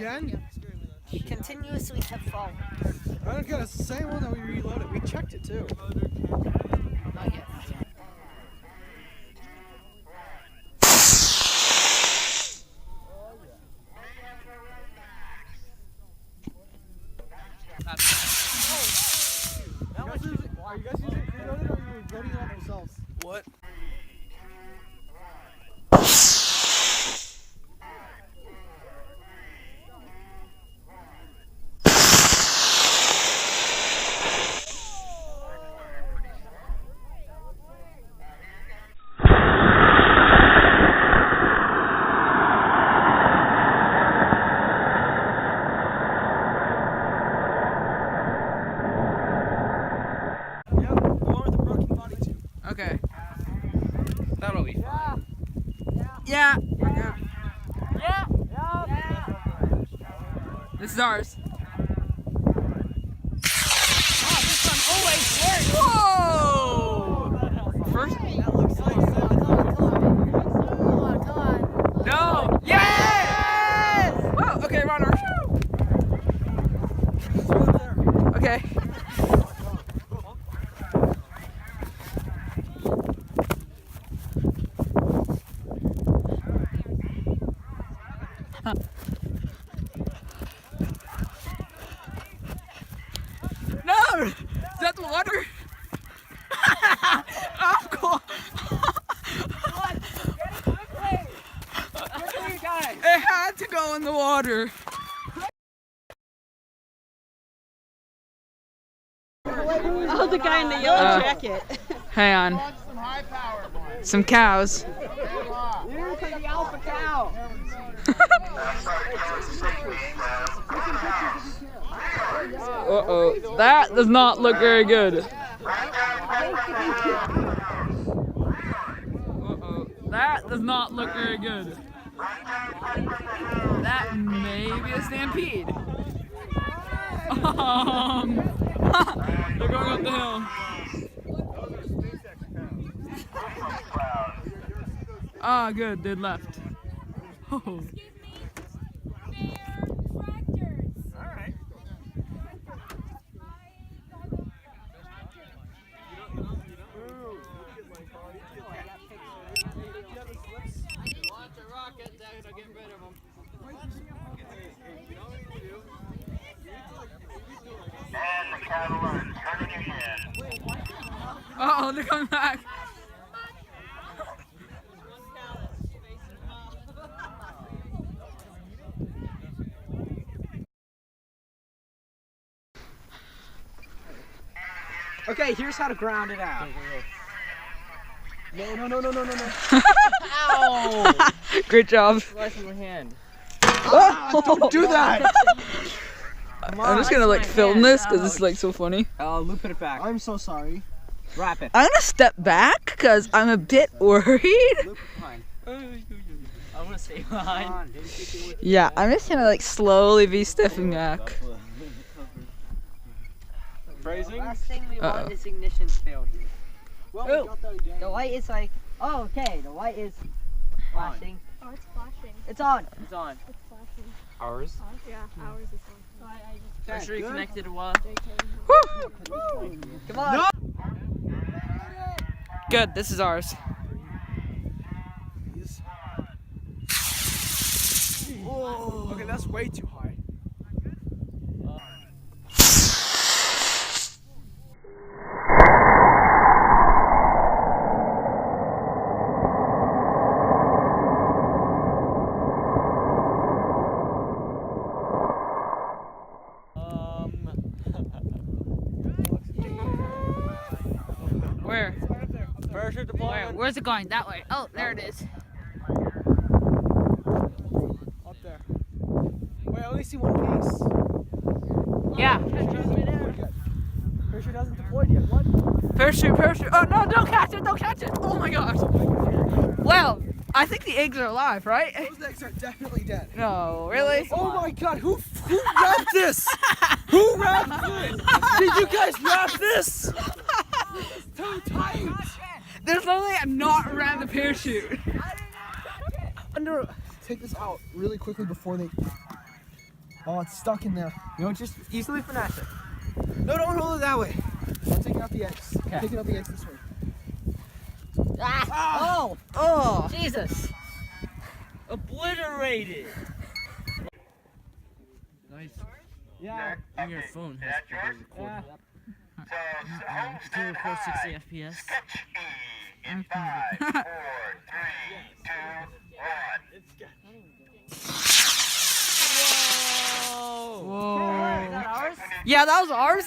again? Continuously have fallen. I don't get it's the same one that we reloaded. We checked it too. Not yet. Are you guys using preloaded or are you loading it on yourselves? What? Okay. That'll be fine. Yeah. Yeah. Yeah. This is ours. Oh, this one always works. Whoa! First. Come on. No. Yes! Whoa. Okay, runner. Okay. No! Is that the water? Oh, cool. It had to go in the water. Oh, the guy in the yellow jacket. Hang on. Some cows. Here's the alpha cow. Uh-oh. That does not look very good. Uh-oh. That does not look very good. That may be a stampede. They're going up the hill. Ah, good. They left. Oh. And the cattle are turning again. Uh-oh, they're coming back. Okay, here's how to ground it out. No. Ow! Great job. Slice in my hand. Don't do that! I'm just gonna like film this because it's like so funny. Loop it back. I'm so sorry. Wrap it. I'm gonna step back because I'm a bit worried. Loop it behind. I'm gonna stay behind. Yeah, I'm just gonna like slowly be stepping back. Phrasing? Last thing we Uh-oh. want is ignition failure. Well, Oh, we got that again. the light is like, oh, okay, the light is flashing. Oh, it's flashing. It's on. It's on. It's flashing. Ours? Yeah, ours is on. So I just Make sure you connected to what? Come on. No! Good, this is ours. Oh, okay, that's way too high. Where? Parachute deployment. Where's it going? That way. Oh, there it is. Up there. Wait, I only see one piece. Yeah. Parachute hasn't deployed yet. What? Parachute. Oh no, don't catch it, Oh my gosh. Well, I think the eggs are alive, right? Those eggs are definitely dead. No, really? Oh my god, who wrapped this? Who wrapped this? Did you guys wrap this? It's too tight. There's literally a knot around the parachute. Take this out really quickly before they... Oh, it's stuck in there. You know, just easily finesse it. No, don't hold it that way. I'm taking out the eggs. Okay. I'm taking out the eggs this way. Oh! Oh. Jesus! Obliterated. Nice. Yeah. On your phone has to be recorded. Still record 60 FPS. In 5, 4, 3, 2, 1. Whoa. Is that ours? Yeah, that was ours.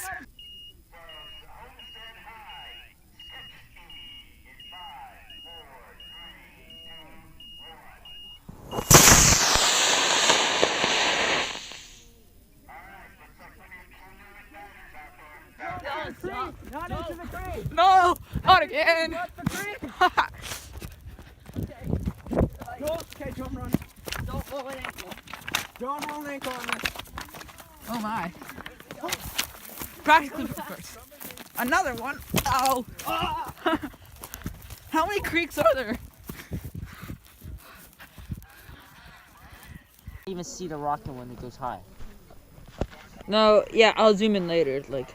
Not into the creek! No, not again. The creek! Okay, don't run. Don't roll an ankle. Don't roll an ankle on this. Oh my. Practically perfect. Another one. Ow. How many creeks are there? Even see the rocket when it goes high. No, yeah, I'll zoom in later. Like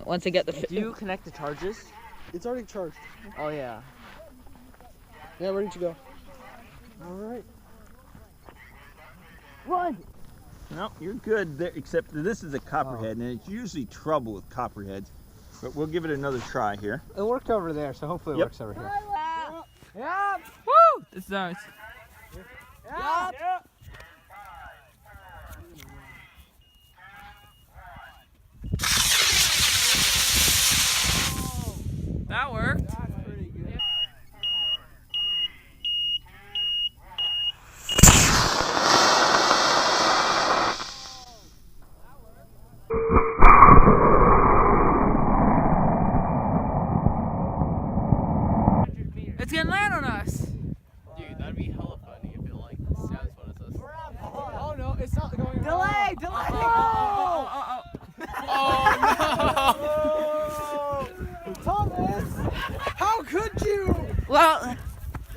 once I get the. Do you connect the charges? It's already charged. Oh yeah. Yeah, ready to go. All right. Run! No, you're good there, except that this is a copperhead, and it's usually trouble with copperheads. But we'll give it another try here. It worked over there, so hopefully it Yep. works over here. Yep! Woo! It's nice. Yep! That worked. It's gonna land on us. Dude, that'd be hella funny if it like satisfies us. Oh no, it's not going. Delay! Delay! Oh no! Thomas, how could you? Well,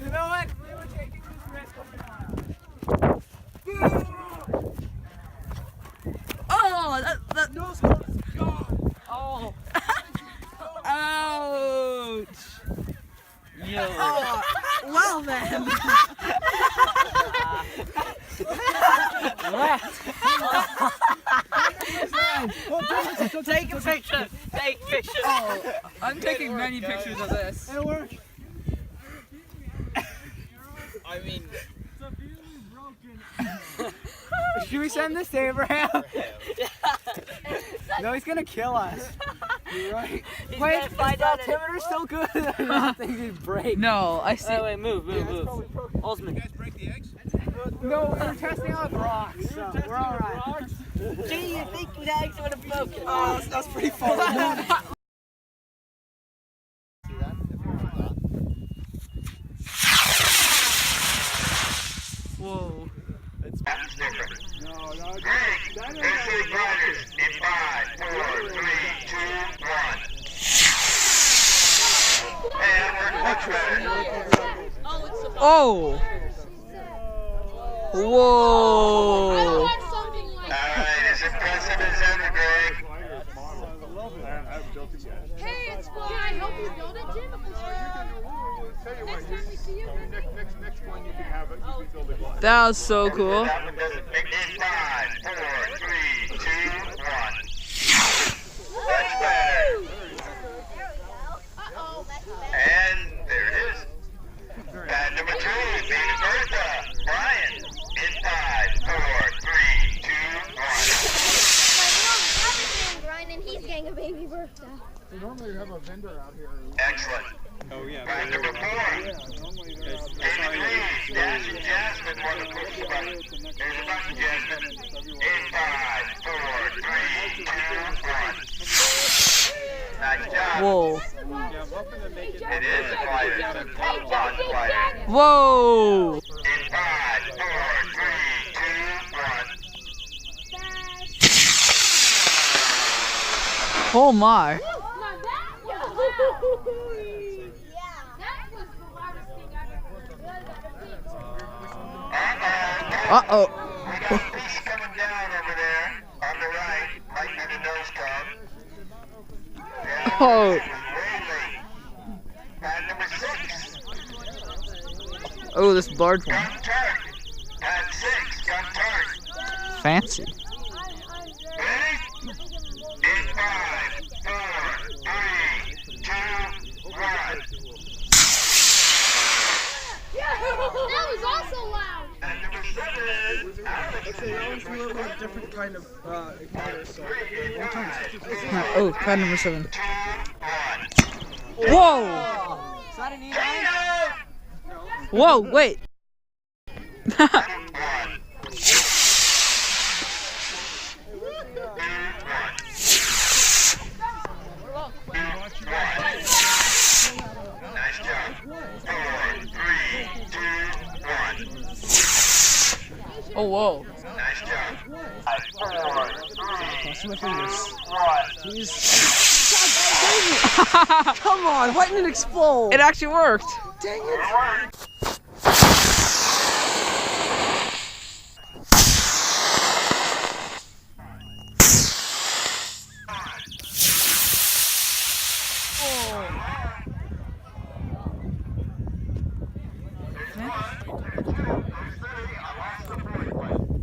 You know what? We were taking this risk. oh, that. No scope. Oh. Ouch. Yo. Oh, well then. Take a picture. Take a picture. Oh, I'm taking many pictures of this. It worked. I mean, Should we send this to Abraham? No, he's gonna kill us. You're right. He's Wait, gonna is find the out altimeter still good? I don't think he'd break. No, I see. Wait, move. Osman. No, we're testing out rocks, so we're alright. Gee, you think the eggs would have broken? Oh, that's pretty far. Whoa. That's different. Great. Visually riders in 5, 4, 3, 2, 1. And we're much better. Oh. Whoa. Alright, as impressive as ever, Greg. Hey, it's fun. I help you build it, Jim? Next time we see you. Next one you can have it. You can build it. That was so cool. That one doesn't make in 5, 4, 3, 2, 1. Much better. And there it is. And number 2, Baby Bertha. Brian. In 5, 4, 3, 2, 1. Brian and he's getting a baby Bertha. So normally you have a vendor out here. Excellent. Oh yeah. And number 4. David Reed, Dash and Jasmine won the push button. There's a button, Jasmine. In 5, 4, 3, 2, 1. Nice job. Whoa. It is a glider. It's a bond glider. Whoa. In 5, 4, 3, 2, 1. Oh my. Uh-oh. Uh-oh. We got a piece coming Oh. Pad number 6. Oh, this large one. Gun target. Pad 6. Gun target. Fancy. Ready? In 5, 4, 3, 2, 1. That was also loud. Pad number 7. Okay, that one's a little bit different kind of igniter, so. Oh, pad number 7. 2, 1. Whoa! Is that an E9? Whoa, wait. Nice job. 4, 3, 2, 1. Oh, whoa. Nice job. 4, 3, 2, 1. Come on, why didn't it explode? It actually worked. Dang it.